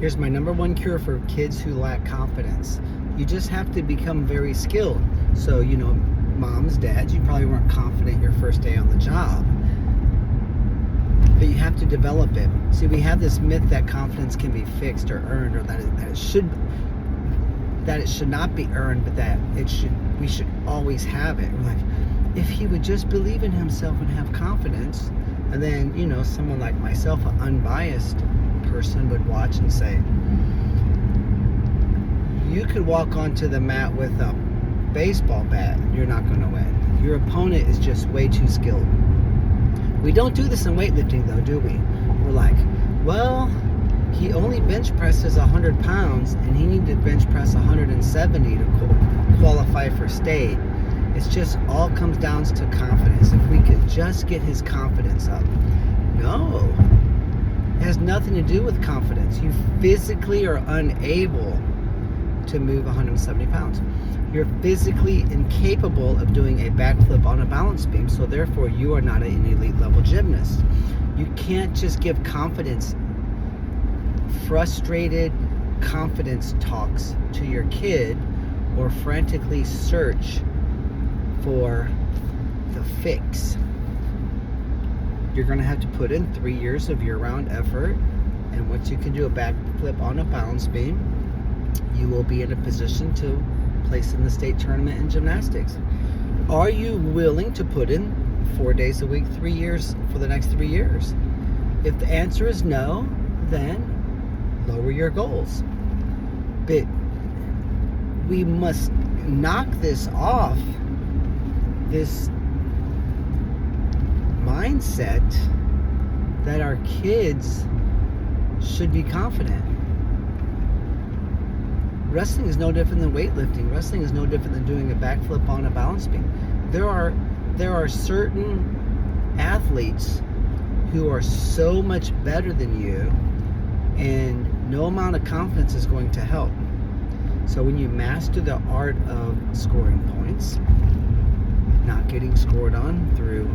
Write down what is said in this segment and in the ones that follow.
Here's my number one cure for kids who lack confidence. You just have to become very skilled. So, moms, dads, you probably weren't confident your first day on the job. But you have to develop it. See, we have this myth that confidence can be fixed or earned, or that it should not be earned, but that we should always have it. We're like, if he would just believe in himself and have confidence, and then, someone like myself, an unbiased person, would watch and say, you could walk onto the mat with a baseball bat, you're not going to win. Your opponent is just way too skilled. We don't do this in weightlifting, though, do we? We're like, well, he only bench presses 100 pounds, and he needed to bench press 170 to qualify for state. It's just all comes down to confidence. If we could just get his confidence up. No. It has nothing to do with confidence. You physically are unable to move 170 pounds. You're physically incapable of doing a backflip on a balance beam, so therefore you are not an elite level gymnast. You can't just give confidence, frustrated confidence talks to your kid, or frantically search for the fix. You're going to have to put in 3 years of year-round effort, and once you can do a backflip on a balance beam, you will be in a position to place in the state tournament in gymnastics. Are you willing to put in 4 days a week, 3 years for the next 3 years? If the answer is no, then lower your goals. But we must knock this off, this mindset that our kids should be confident. Wrestling is no different than weightlifting. Wrestling is no different than doing a backflip on a balance beam. There are certain athletes who are so much better than you, and no amount of confidence is going to help. So when you master the art of scoring points, not getting scored on through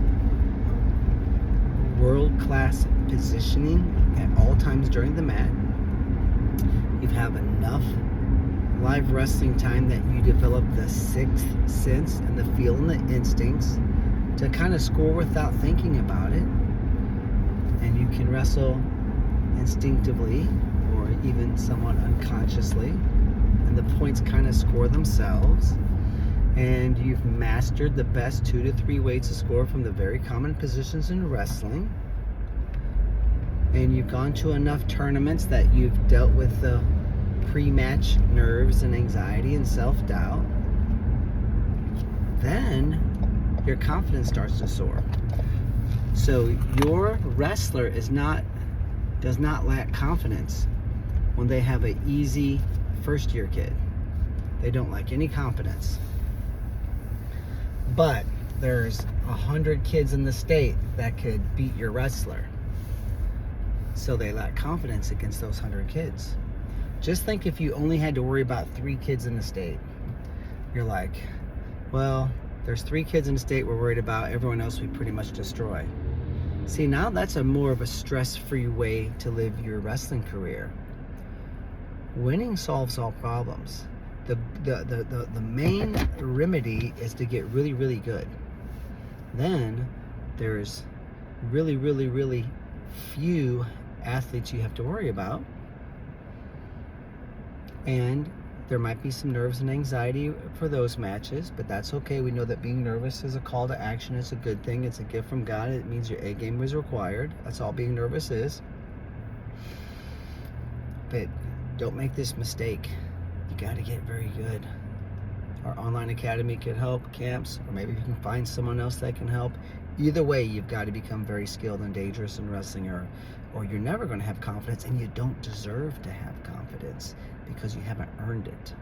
world-class positioning at all times during the mat, you have enough live wrestling time that you develop the sixth sense and the feel and the instincts to kind of score without thinking about it. And you can wrestle instinctively or even somewhat unconsciously, and the points kind of score themselves. And you've mastered the best 2 to 3 ways to score from the very common positions in wrestling. And you've gone to enough tournaments that you've dealt with the pre-match nerves and anxiety and self-doubt. Then your confidence starts to soar. So your wrestler does not lack confidence when they have an easy first-year kid. They don't lack any confidence. But there's 100 kids in the state that could beat your wrestler. So they lack confidence against those 100 kids. Just think if you only had to worry about 3 kids in the state. You're like, well, there's 3 kids in the state we're worried about. Everyone else we pretty much destroy. See, now that's more of a stress-free way to live your wrestling career. Winning solves all problems. The main remedy is to get really, really good. Then there's really, really, really few athletes you have to worry about. And there might be some nerves and anxiety for those matches, but that's okay. We know that being nervous is a call to action. It's a good thing. It's a gift from God. It means your A game is required. That's all being nervous is. But don't make this mistake. You got to get very good. Our online academy could help, camps, or maybe you can find someone else that can help. Either way, you've got to become very skilled and dangerous in wrestling, or you're never going to have confidence, and you don't deserve to have confidence because you haven't earned it.